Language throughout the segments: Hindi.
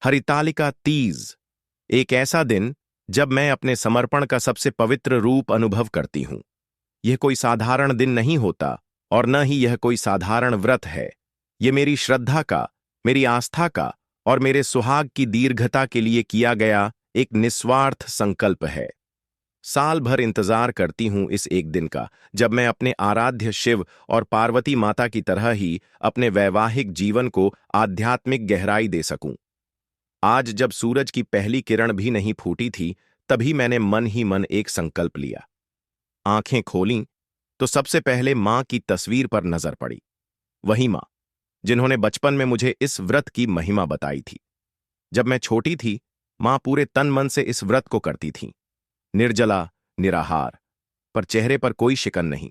हरितालिका तीज, एक ऐसा दिन जब मैं अपने समर्पण का सबसे पवित्र रूप अनुभव करती हूं। यह कोई साधारण दिन नहीं होता और न ही यह कोई साधारण व्रत है। यह मेरी श्रद्धा का, मेरी आस्था का और मेरे सुहाग की दीर्घता के लिए किया गया एक निस्वार्थ संकल्प है। साल भर इंतजार करती हूं इस एक दिन का, जब मैं अपने आराध्य शिव और पार्वती माता की तरह ही अपने वैवाहिक जीवन को आध्यात्मिक गहराई दे सकूं। आज जब सूरज की पहली किरण भी नहीं फूटी थी, तभी मैंने मन ही मन एक संकल्प लिया। आंखें खोलीं तो सबसे पहले मां की तस्वीर पर नजर पड़ी। वही मां जिन्होंने बचपन में मुझे इस व्रत की महिमा बताई थी। जब मैं छोटी थी, मां पूरे तन मन से इस व्रत को करती थीं। निर्जला, निराहार, पर चेहरे पर कोई शिकन नहीं।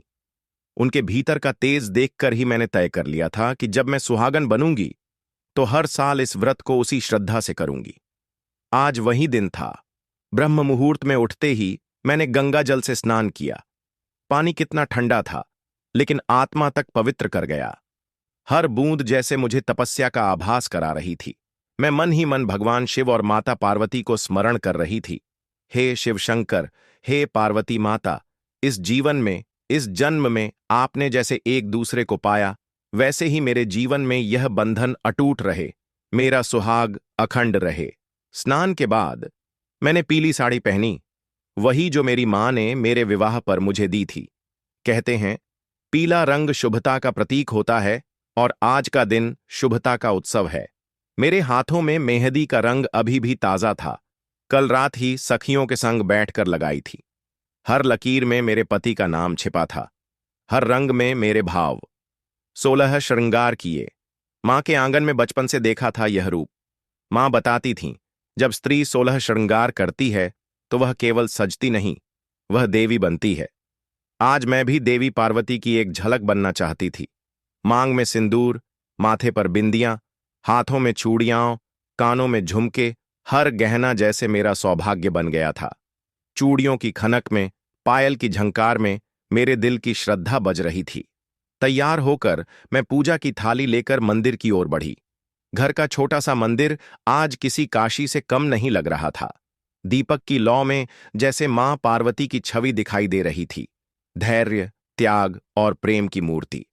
उनके भीतर का तेज देखकर ही मैंने तय कर लिया था कि जब मैं सुहागन बनूंगी तो हर साल इस व्रत को उसी श्रद्धा से करूंगी। आज वही दिन था। ब्रह्म मुहूर्त में उठते ही मैंने गंगा जल से स्नान किया। पानी कितना ठंडा था, लेकिन आत्मा तक पवित्र कर गया। हर बूंद जैसे मुझे तपस्या का आभास करा रही थी। मैं मन ही मन भगवान शिव और माता पार्वती को स्मरण कर रही थी। हे शिव शंकर, हे पार्वती माता, इस जीवन में, इस जन्म में आपने जैसे एक दूसरे को पाया, वैसे ही मेरे जीवन में यह बंधन अटूट रहे, मेरा सुहाग अखंड रहे। स्नान के बाद मैंने पीली साड़ी पहनी, वही जो मेरी मां ने मेरे विवाह पर मुझे दी थी। कहते हैं, पीला रंग शुभता का प्रतीक होता है और आज का दिन शुभता का उत्सव है। मेरे हाथों में मेहंदी का रंग अभी भी ताजा था। कल रात ही सखियों के संग बैठकर लगाई थी। हर लकीर में मेरे पति का नाम छिपा था, हर रंग में मेरे भाव। 16 श्रृंगार किए। मां के आंगन में बचपन से देखा था यह रूप। मां बताती थीं, जब स्त्री 16 श्रृंगार करती है तो वह केवल सजती नहीं, वह देवी बनती है। आज मैं भी देवी पार्वती की एक झलक बनना चाहती थी। मांग में सिंदूर, माथे पर बिंदियां, हाथों में चूड़ियां, कानों में झुमके, हर गहना जैसे मेरा सौभाग्य बन गया था। चूड़ियों की खनक में, पायल की झंकार में मेरे दिल की श्रद्धा बज रही थी। तैयार होकर मैं पूजा की थाली लेकर मंदिर की ओर बढ़ी। घर का छोटा सा मंदिर आज किसी काशी से कम नहीं लग रहा था। दीपक की लौ में जैसे मां पार्वती की छवि दिखाई दे रही थी, धैर्य, त्याग और प्रेम की मूर्ति।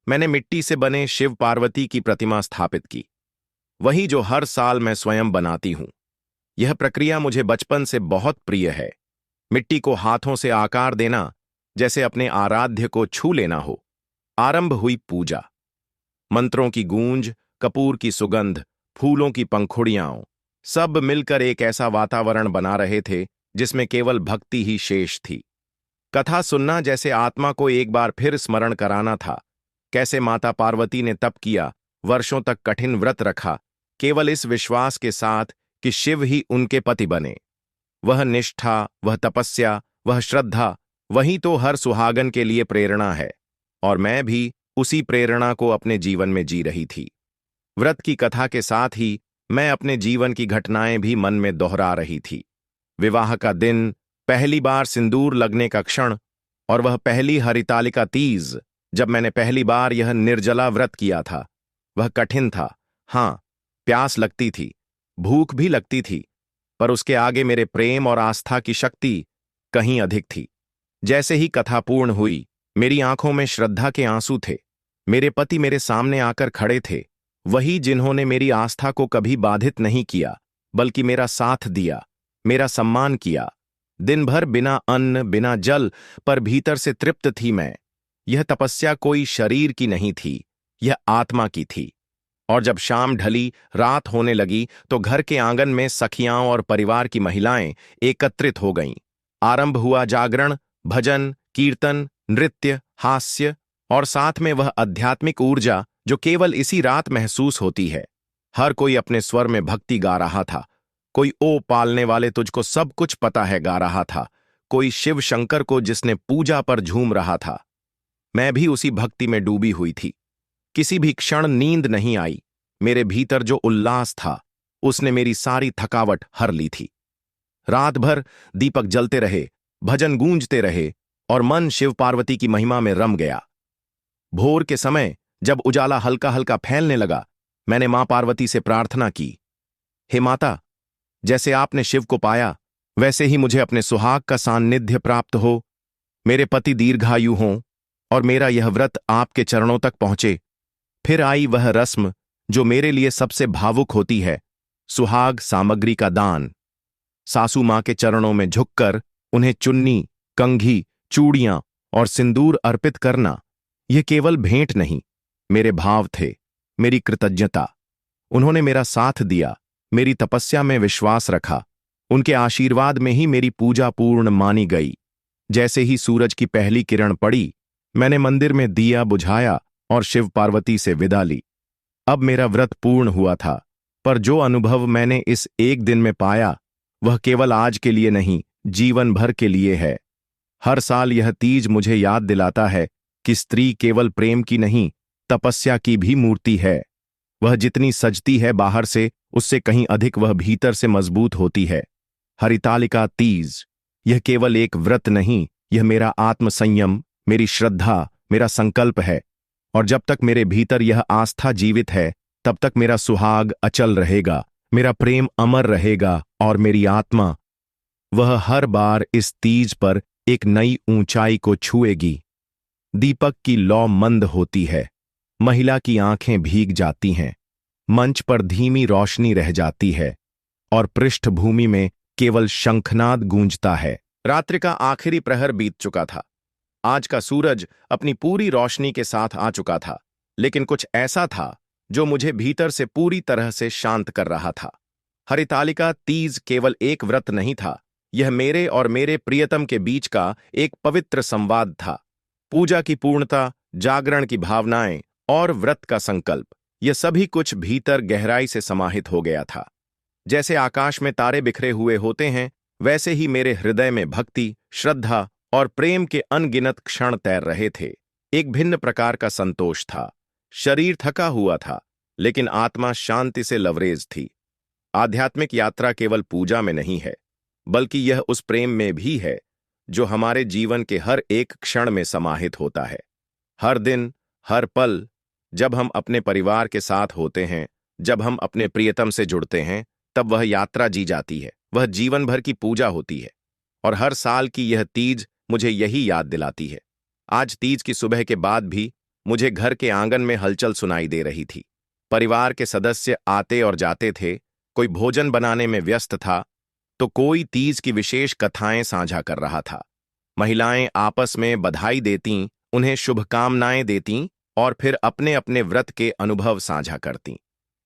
मैंने मिट्टी से बने शिव पार्वती की प्रतिमा स्थापित की, वही जो हर साल मैं स्वयं बनाती हूं। यह प्रक्रिया मुझे बचपन से बहुत प्रिय है। मिट्टी को हाथों से आकार देना जैसे अपने आराध्य को छू लेना हो। आरंभ हुई पूजा। मंत्रों की गूंज, कपूर की सुगंध, फूलों की पंखुड़ियां, सब मिलकर एक ऐसा वातावरण बना रहे थे जिसमें केवल भक्ति ही शेष थी। कथा सुनना जैसे आत्मा को एक बार फिर स्मरण कराना था। कैसे माता पार्वती ने तप किया, वर्षों तक कठिन व्रत रखा, केवल इस विश्वास के साथ कि शिव ही उनके पति बने। वह निष्ठा, वह तपस्या, वह श्रद्धा, वही तो हर सुहागन के लिए प्रेरणा है। और मैं भी उसी प्रेरणा को अपने जीवन में जी रही थी। व्रत की कथा के साथ ही मैं अपने जीवन की घटनाएं भी मन में दोहरा रही थी। विवाह का दिन, पहली बार सिंदूर लगने का क्षण, और वह पहली हरितालिका तीज जब मैंने पहली बार यह निर्जला व्रत किया था। वह कठिन था, हां, प्यास लगती थी, भूख भी लगती थी, पर उसके आगे मेरे प्रेम और आस्था की शक्ति कहीं अधिक थी। जैसे ही कथा पूर्ण हुई, मेरी आंखों में श्रद्धा के आंसू थे। मेरे पति मेरे सामने आकर खड़े थे, वही जिन्होंने मेरी आस्था को कभी बाधित नहीं किया, बल्कि मेरा साथ दिया, मेरा सम्मान किया। दिन भर बिना अन्न, बिना जल, पर भीतर से तृप्त थी मैं। यह तपस्या कोई शरीर की नहीं थी, यह आत्मा की थी। और जब शाम ढली, रात होने लगी, तो घर के आंगन में सखियां और परिवार की महिलाएं एकत्रित हो गईं। आरंभ हुआ जागरण, भजन, कीर्तन, नृत्य, हास्य और साथ में वह आध्यात्मिक ऊर्जा जो केवल इसी रात महसूस होती है। हर कोई अपने स्वर में भक्ति गा रहा था। कोई ओ पालने वाले तुझको सब कुछ पता है गा रहा था, कोई शिव शंकर को जिसने पूजा पर झूम रहा था। मैं भी उसी भक्ति में डूबी हुई थी। किसी भी क्षण नींद नहीं आई। मेरे भीतर जो उल्लास था, उसने मेरी सारी थकावट हर ली थी। रात भर दीपक जलते रहे, भजन गूंजते रहे और मन शिव पार्वती की महिमा में रम गया। भोर के समय जब उजाला हल्का हल्का फैलने लगा, मैंने मां पार्वती से प्रार्थना की, हे माता, जैसे आपने शिव को पाया वैसे ही मुझे अपने सुहाग का सान्निध्य प्राप्त हो, मेरे पति दीर्घायु हों और मेरा यह व्रत आपके चरणों तक पहुंचे। फिर आई वह रस्म जो मेरे लिए सबसे भावुक होती है, सुहाग सामग्री का दान। सासू मां के चरणों में झुककर उन्हें चुन्नी, कंघी, चूड़ियां और सिंदूर अर्पित करना, यह केवल भेंट नहीं, मेरे भाव थे, मेरी कृतज्ञता। उन्होंने मेरा साथ दिया, मेरी तपस्या में विश्वास रखा, उनके आशीर्वाद में ही मेरी पूजा पूर्ण मानी गई। जैसे ही सूरज की पहली किरण पड़ी, मैंने मंदिर में दिया बुझाया और शिव पार्वती से विदा ली। अब मेरा व्रत पूर्ण हुआ था, पर जो अनुभव मैंने इस एक दिन में पाया वह केवल आज के लिए नहीं, जीवन भर के लिए है। हर साल यह तीज मुझे याद दिलाता है कि स्त्री केवल प्रेम की नहीं, तपस्या की भी मूर्ति है। वह जितनी सजती है बाहर से, उससे कहीं अधिक वह भीतर से मजबूत होती है। हरितालिका तीज यह केवल एक व्रत नहीं, यह मेरा आत्मसंयम, मेरी श्रद्धा, मेरा संकल्प है। और जब तक मेरे भीतर यह आस्था जीवित है, तब तक मेरा सुहाग अचल रहेगा, मेरा प्रेम अमर रहेगा और मेरी आत्मा वह हर बार इस तीज पर एक नई ऊंचाई को छुएगी। दीपक की लौ मंद होती है, महिला की आंखें भीग जाती हैं, मंच पर धीमी रोशनी रह जाती है और पृष्ठभूमि में केवल शंखनाद गूंजता है। रात्रि का आखिरी प्रहर बीत चुका था। आज का सूरज अपनी पूरी रोशनी के साथ आ चुका था, लेकिन कुछ ऐसा था जो मुझे भीतर से पूरी तरह से शांत कर रहा था। हरितालिका तीज केवल एक व्रत नहीं था, यह मेरे और मेरे प्रियतम के बीच का एक पवित्र संवाद था। पूजा की पूर्णता, जागरण की भावनाएं और व्रत का संकल्प, यह सभी कुछ भीतर गहराई से समाहित हो गया था। जैसे आकाश में तारे बिखरे हुए होते हैं, वैसे ही मेरे हृदय में भक्ति, श्रद्धा और प्रेम के अनगिनत क्षण तैर रहे थे। एक भिन्न प्रकार का संतोष था। शरीर थका हुआ था, लेकिन आत्मा शांति से लवरेज थी। आध्यात्मिक यात्रा केवल पूजा में नहीं है, बल्कि यह उस प्रेम में भी है जो हमारे जीवन के हर एक क्षण में समाहित होता है। हर दिन, हर पल, जब हम अपने परिवार के साथ होते हैं, जब हम अपने प्रियतम से जुड़ते हैं, तब वह यात्रा जी जाती है, वह जीवन भर की पूजा होती है। और हर साल की यह तीज मुझे यही याद दिलाती है। आज तीज की सुबह के बाद भी मुझे घर के आंगन में हलचल सुनाई दे रही थी। परिवार के सदस्य आते और जाते थे, कोई भोजन बनाने में व्यस्त था, तो कोई तीज की विशेष कथाएं साझा कर रहा था। महिलाएं आपस में बधाई देतीं, उन्हें शुभकामनाएं देतीं और फिर अपने अपने व्रत के अनुभव साझा करतीं।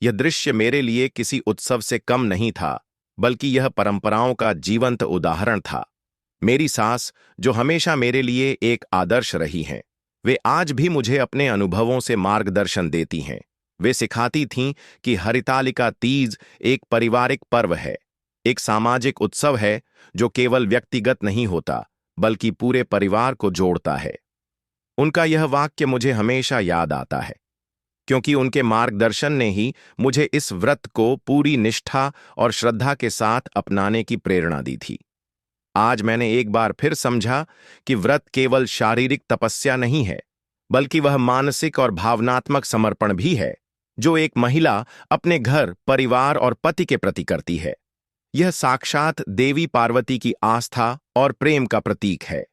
यह दृश्य मेरे लिए किसी उत्सव से कम नहीं था, बल्कि यह परंपराओं का जीवंत उदाहरण था। मेरी सास, जो हमेशा मेरे लिए एक आदर्श रही हैं, वे आज भी मुझे अपने अनुभवों से मार्गदर्शन देती हैं। वे सिखाती थीं कि हरितालिका तीज एक पारिवारिक पर्व है, एक सामाजिक उत्सव है जो केवल व्यक्तिगत नहीं होता, बल्कि पूरे परिवार को जोड़ता है। उनका यह वाक्य मुझे हमेशा याद आता है, क्योंकि उनके मार्गदर्शन ने ही मुझे इस व्रत को पूरी निष्ठा और श्रद्धा के साथ अपनाने की प्रेरणा दी थी। आज मैंने एक बार फिर समझा कि व्रत केवल शारीरिक तपस्या नहीं है, बल्कि वह मानसिक और भावनात्मक समर्पण भी है जो एक महिला अपने घर, परिवार और पति के प्रति करती है। यह साक्षात देवी पार्वती की आस्था और प्रेम का प्रतीक है।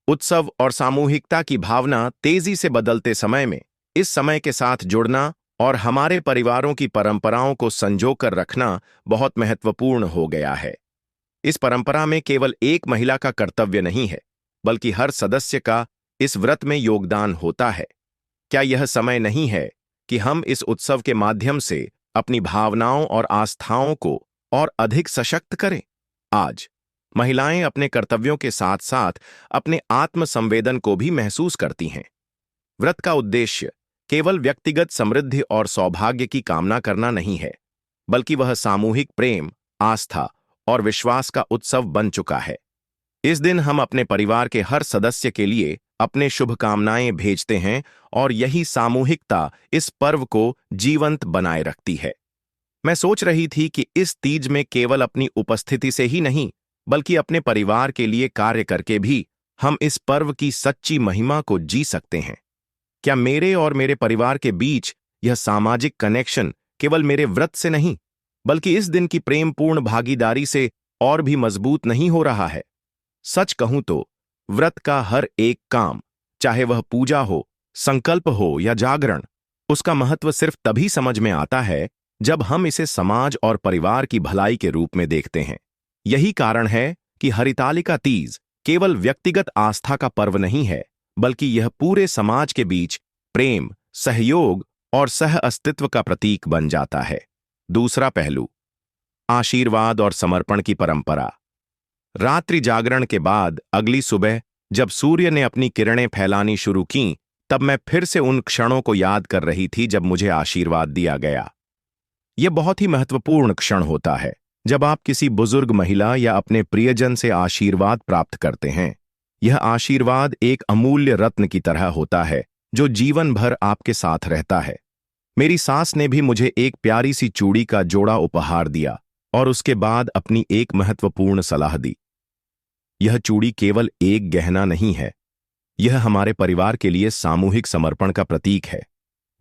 उत्सव और सामूहिकता की भावना तेजी से बदलते समय में इस समय के साथ जुड़ना और हमारे परिवारों की परंपराओं को संजोकर रखना बहुत महत्वपूर्ण हो गया है। इस परंपरा में केवल एक महिला का कर्तव्य नहीं है, बल्कि हर सदस्य का इस व्रत में योगदान होता है। क्या यह समय नहीं है कि हम इस उत्सव के माध्यम से अपनी भावनाओं और आस्थाओं को और अधिक सशक्त करें? आज महिलाएं अपने कर्तव्यों के साथ साथ अपने आत्म संवेदन को भी महसूस करती हैं। व्रत का उद्देश्य केवल व्यक्तिगत समृद्धि और सौभाग्य की कामना करना नहीं है, बल्कि वह सामूहिक प्रेम, आस्था और विश्वास का उत्सव बन चुका है। इस दिन हम अपने परिवार के हर सदस्य के लिए अपने शुभकामनाएं भेजते हैं और यही सामूहिकता इस पर्व को जीवंत बनाए रखती है। मैं सोच रही थी कि इस तीज में केवल अपनी उपस्थिति से ही नहीं, बल्कि अपने परिवार के लिए कार्य करके भी हम इस पर्व की सच्ची महिमा को जी सकते हैं। क्या मेरे और मेरे परिवार के बीच यह सामाजिक कनेक्शन केवल मेरे व्रत से नहीं, बल्कि इस दिन की प्रेमपूर्ण भागीदारी से और भी मजबूत नहीं हो रहा है। सच कहूं तो व्रत का हर एक काम, चाहे वह पूजा हो, संकल्प हो या जागरण, उसका महत्व सिर्फ तभी समझ में आता है जब हम इसे समाज और परिवार की भलाई के रूप में देखते हैं। यही कारण है कि हरितालिका तीज केवल व्यक्तिगत आस्था का पर्व नहीं है, बल्कि यह पूरे समाज के बीच प्रेम, सहयोग और सह अस्तित्व का प्रतीक बन जाता है। दूसरा पहलू, आशीर्वाद और समर्पण की परंपरा। रात्रि जागरण के बाद अगली सुबह जब सूर्य ने अपनी किरणें फैलानी शुरू की, तब मैं फिर से उन क्षणों को याद कर रही थी जब मुझे आशीर्वाद दिया गया। यह बहुत ही महत्वपूर्ण क्षण होता है जब आप किसी बुजुर्ग महिला या अपने प्रियजन से आशीर्वाद प्राप्त करते हैं। यह आशीर्वाद एक अमूल्य रत्न की तरह होता है जो जीवन भर आपके साथ रहता है। मेरी सास ने भी मुझे एक प्यारी सी चूड़ी का जोड़ा उपहार दिया और उसके बाद अपनी एक महत्वपूर्ण सलाह दी। यह चूड़ी केवल एक गहना नहीं है, यह हमारे परिवार के लिए सामूहिक समर्पण का प्रतीक है।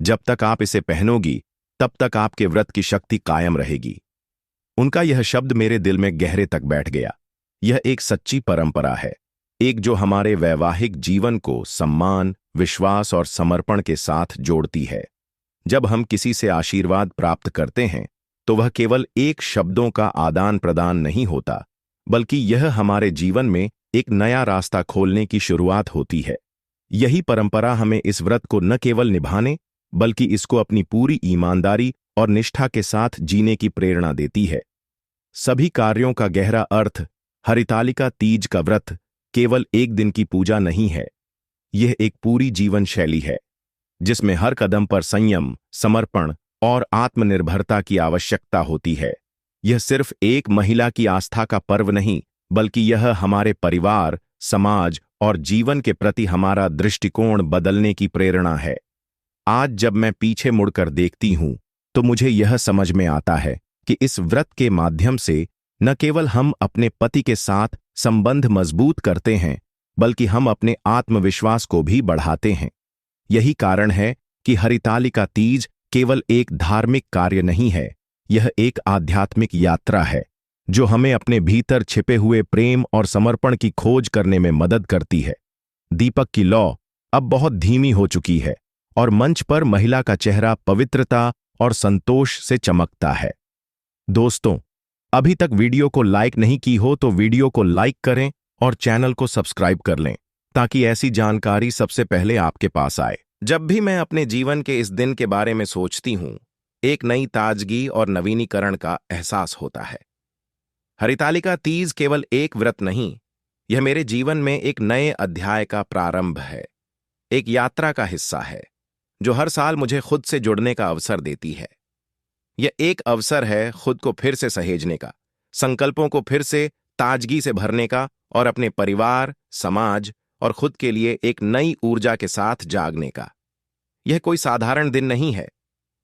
जब तक आप इसे पहनोगी, तब तक आपके व्रत की शक्ति कायम रहेगी। उनका यह शब्द मेरे दिल में गहरे तक बैठ गया। यह एक सच्ची परंपरा है, एक जो हमारे वैवाहिक जीवन को सम्मान, विश्वास और समर्पण के साथ जोड़ती है। जब हम किसी से आशीर्वाद प्राप्त करते हैं, तो वह केवल एक शब्दों का आदान प्रदान नहीं होता, बल्कि यह हमारे जीवन में एक नया रास्ता खोलने की शुरुआत होती है। यही परंपरा हमें इस व्रत को न केवल निभाने, बल्कि इसको अपनी पूरी ईमानदारी और निष्ठा के साथ जीने की प्रेरणा देती है। सभी कार्यों का गहरा अर्थ, हरितालिका तीज का व्रत केवल एक दिन की पूजा नहीं है। यह एक पूरी जीवन शैली है, जिसमें हर कदम पर संयम, समर्पण और आत्मनिर्भरता की आवश्यकता होती है। यह सिर्फ एक महिला की आस्था का पर्व नहीं, बल्कि यह हमारे परिवार, समाज और जीवन के प्रति हमारा दृष्टिकोण बदलने की प्रेरणा है। आज जब मैं पीछे मुड़कर देखती हूं, तो मुझे यह समझ में आता है कि इस व्रत के माध्यम से न केवल हम अपने पति के साथ संबंध मजबूत करते हैं, बल्कि हम अपने आत्मविश्वास को भी बढ़ाते हैं। यही कारण है कि हरितालिका तीज केवल एक धार्मिक कार्य नहीं है, यह एक आध्यात्मिक यात्रा है जो हमें अपने भीतर छिपे हुए प्रेम और समर्पण की खोज करने में मदद करती है। दीपक की लौ अब बहुत धीमी हो चुकी है और मंच पर महिला का चेहरा पवित्रता और संतोष से चमकता है। दोस्तों, अभी तक वीडियो को लाइक नहीं की हो तो वीडियो को लाइक करें और चैनल को सब्सक्राइब कर लें, ताकि ऐसी जानकारी सबसे पहले आपके पास आए। जब भी मैं अपने जीवन के इस दिन के बारे में सोचती हूं, एक नई ताजगी और नवीनीकरण का एहसास होता है। हरितालिका तीज केवल एक व्रत नहीं, यह मेरे जीवन में एक नए अध्याय का प्रारंभ है, एक यात्रा का हिस्सा है जो हर साल मुझे खुद से जुड़ने का अवसर देती है। यह एक अवसर है खुद को फिर से सहेजने का, संकल्पों को फिर से ताजगी से भरने का और अपने परिवार, समाज और खुद के लिए एक नई ऊर्जा के साथ जागने का। यह कोई साधारण दिन नहीं है।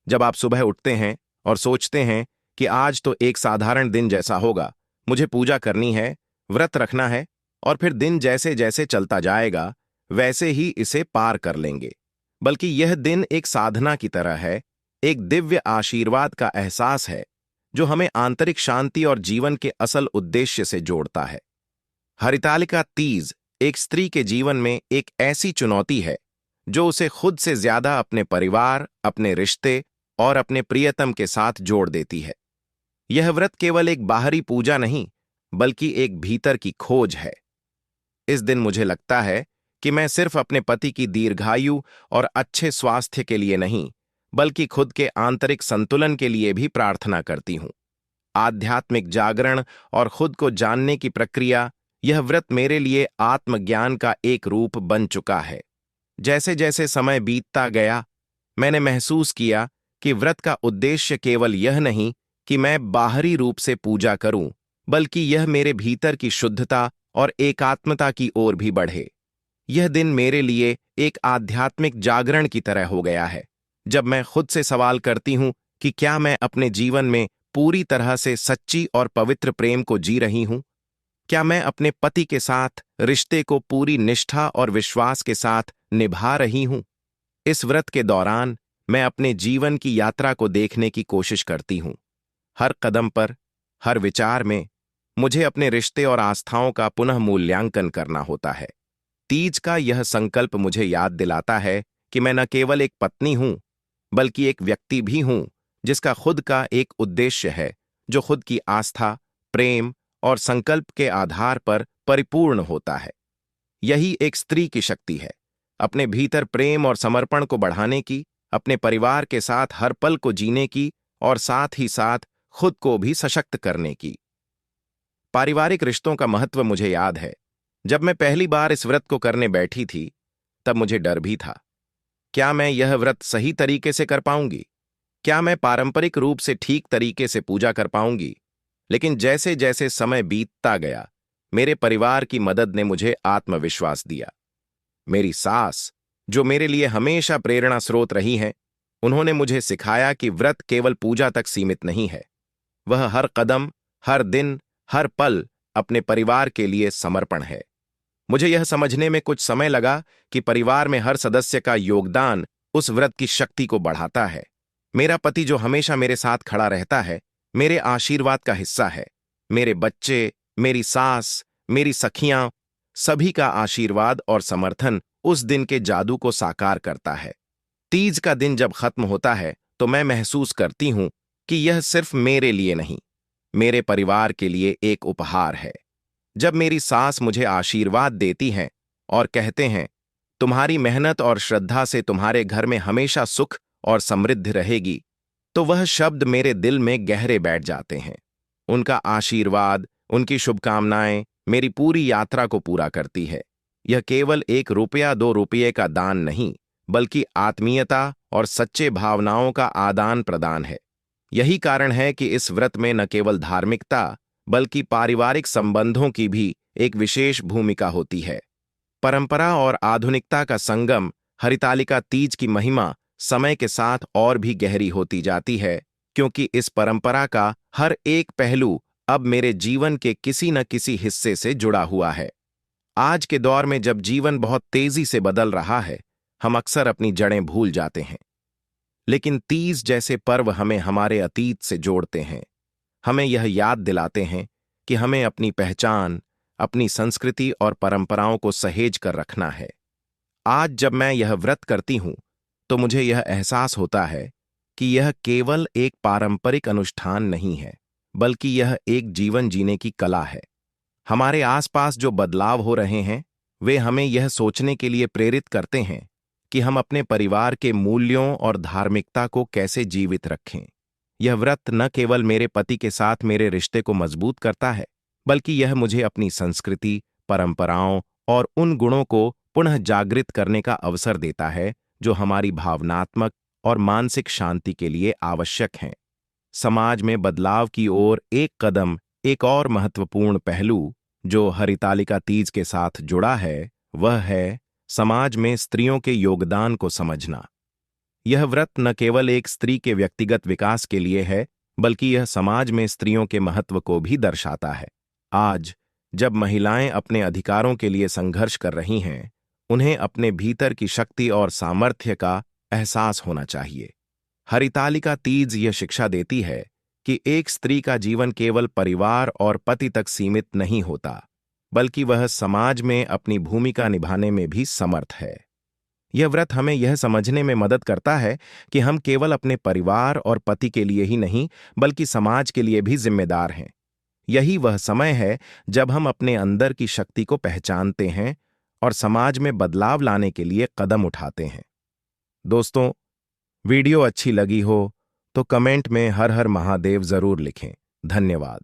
जब आप सुबह उठते हैं और सोचते हैं कि आज तो एक साधारण दिन जैसा होगा, मुझे पूजा करनी है, व्रत रखना है और फिर दिन जैसे जैसे चलता जाएगा वैसे ही इसे पार कर लेंगे, बल्कि यह दिन एक साधना की तरह है, एक दिव्य आशीर्वाद का एहसास है जो हमें आंतरिक शांति और जीवन के असल उद्देश्य से जोड़ता है। हरितालिका तीज एक स्त्री के जीवन में एक ऐसी चुनौती है जो उसे खुद से ज्यादा अपने परिवार, अपने रिश्ते और अपने प्रियतम के साथ जोड़ देती है। यह व्रत केवल एक बाहरी पूजा नहीं, बल्कि एक भीतर की खोज है। इस दिन मुझे लगता है कि मैं सिर्फ अपने पति की दीर्घायु और अच्छे स्वास्थ्य के लिए नहीं, बल्कि खुद के आंतरिक संतुलन के लिए भी प्रार्थना करती हूं। आध्यात्मिक जागरण और खुद को जानने की प्रक्रिया, यह व्रत मेरे लिए आत्मज्ञान का एक रूप बन चुका है। जैसे जैसे समय बीतता गया, मैंने महसूस किया कि व्रत का उद्देश्य केवल यह नहीं कि मैं बाहरी रूप से पूजा करूं, बल्कि यह मेरे भीतर की शुद्धता और एकात्मता की ओर भी बढ़े। यह दिन मेरे लिए एक आध्यात्मिक जागरण की तरह हो गया है, जब मैं खुद से सवाल करती हूं कि क्या मैं अपने जीवन में पूरी तरह से सच्ची और पवित्र प्रेम को जी रही हूं? क्या मैं अपने पति के साथ रिश्ते को पूरी निष्ठा और विश्वास के साथ निभा रही हूं? इस व्रत के दौरान मैं अपने जीवन की यात्रा को देखने की कोशिश करती हूं, हर कदम पर, हर विचार में मुझे अपने रिश्ते और आस्थाओं का पुनः मूल्यांकन करना होता है। तीज का यह संकल्प मुझे याद दिलाता है कि मैं न केवल एक पत्नी हूं, बल्कि एक व्यक्ति भी हूं जिसका खुद का एक उद्देश्य है, जो खुद की आस्था, प्रेम और संकल्प के आधार पर परिपूर्ण होता है। यही एक स्त्री की शक्ति है, अपने भीतर प्रेम और समर्पण को बढ़ाने की, अपने परिवार के साथ हर पल को जीने की और साथ ही साथ खुद को भी सशक्त करने की। पारिवारिक रिश्तों का महत्व मुझे याद है। जब मैं पहली बार इस व्रत को करने बैठी थी, तब मुझे डर भी था। क्या मैं यह व्रत सही तरीके से कर पाऊंगी? क्या मैं पारंपरिक रूप से ठीक तरीके से पूजा कर पाऊंगी? लेकिन जैसे जैसे समय बीतता गया, मेरे परिवार की मदद ने मुझे आत्मविश्वास दिया। मेरी सास, जो मेरे लिए हमेशा प्रेरणा स्रोत रही हैं, उन्होंने मुझे सिखाया कि व्रत केवल पूजा तक सीमित नहीं है। वह हर कदम, हर दिन, हर पल अपने परिवार के लिए समर्पण है। मुझे यह समझने में कुछ समय लगा कि परिवार में हर सदस्य का योगदान उस व्रत की शक्ति को बढ़ाता है। मेरा पति, जो हमेशा मेरे साथ खड़ा रहता है, मेरे आशीर्वाद का हिस्सा है। मेरे बच्चे, मेरी सास, मेरी सखियां, सभी का आशीर्वाद और समर्थन उस दिन के जादू को साकार करता है। तीज का दिन जब खत्म होता है, तो मैं महसूस करती हूं कि यह सिर्फ मेरे लिए नहीं, मेरे परिवार के लिए एक उपहार है। जब मेरी सास मुझे आशीर्वाद देती हैं और कहते हैं, तुम्हारी मेहनत और श्रद्धा से तुम्हारे घर में हमेशा सुख और समृद्धि रहेगी, तो वह शब्द मेरे दिल में गहरे बैठ जाते हैं। उनका आशीर्वाद, उनकी शुभकामनाएं मेरी पूरी यात्रा को पूरा करती है। यह केवल 1 रुपया 2 रुपये का दान नहीं, बल्कि आत्मीयता और सच्चे भावनाओं का आदान प्रदान है। यही कारण है कि इस व्रत में न केवल धार्मिकता, बल्कि पारिवारिक संबंधों की भी एक विशेष भूमिका होती है। परंपरा और आधुनिकता का संगम, हरितालिका तीज की महिमा समय के साथ और भी गहरी होती जाती है, क्योंकि इस परंपरा का हर एक पहलू अब मेरे जीवन के किसी न किसी हिस्से से जुड़ा हुआ है। आज के दौर में जब जीवन बहुत तेजी से बदल रहा है, हम अक्सर अपनी जड़ें भूल जाते हैं। लेकिन तीज जैसे पर्व हमें हमारे अतीत से जोड़ते हैं। हमें यह याद दिलाते हैं कि हमें अपनी पहचान, अपनी संस्कृति और परंपराओं को सहेज कर रखना है। आज जब मैं यह व्रत करती हूं, तो मुझे यह एहसास होता है कि यह केवल एक पारंपरिक अनुष्ठान नहीं है, बल्कि यह एक जीवन जीने की कला है। हमारे आसपास जो बदलाव हो रहे हैं, वे हमें यह सोचने के लिए प्रेरित करते हैं कि हम अपने परिवार के मूल्यों और धार्मिकता को कैसे जीवित रखें। यह व्रत न केवल मेरे पति के साथ मेरे रिश्ते को मजबूत करता है, बल्कि यह मुझे अपनी संस्कृति, परंपराओं और उन गुणों को पुनः जागृत करने का अवसर देता है जो हमारी भावनात्मक और मानसिक शांति के लिए आवश्यक हैं। समाज में बदलाव की ओर एक कदम, एक और महत्वपूर्ण पहलू जो हरितालिका तीज के साथ जुड़ा है, वह है समाज में स्त्रियों के योगदान को समझना। यह व्रत न केवल एक स्त्री के व्यक्तिगत विकास के लिए है, बल्कि यह समाज में स्त्रियों के महत्व को भी दर्शाता है। आज जब महिलाएं अपने अधिकारों के लिए संघर्ष कर रही हैं, उन्हें अपने भीतर की शक्ति और सामर्थ्य का एहसास होना चाहिए। हरितालिका तीज यह शिक्षा देती है कि एक स्त्री का जीवन केवल परिवार और पति तक सीमित नहीं होता, बल्कि वह समाज में अपनी भूमिका निभाने में भी समर्थ है। यह व्रत हमें यह समझने में मदद करता है कि हम केवल अपने परिवार और पति के लिए ही नहीं, बल्कि समाज के लिए भी जिम्मेदार हैं। यही वह समय है जब हम अपने अंदर की शक्ति को पहचानते हैं और समाज में बदलाव लाने के लिए कदम उठाते हैं। दोस्तों, वीडियो अच्छी लगी हो तो कमेंट में हर हर महादेव जरूर लिखें। धन्यवाद।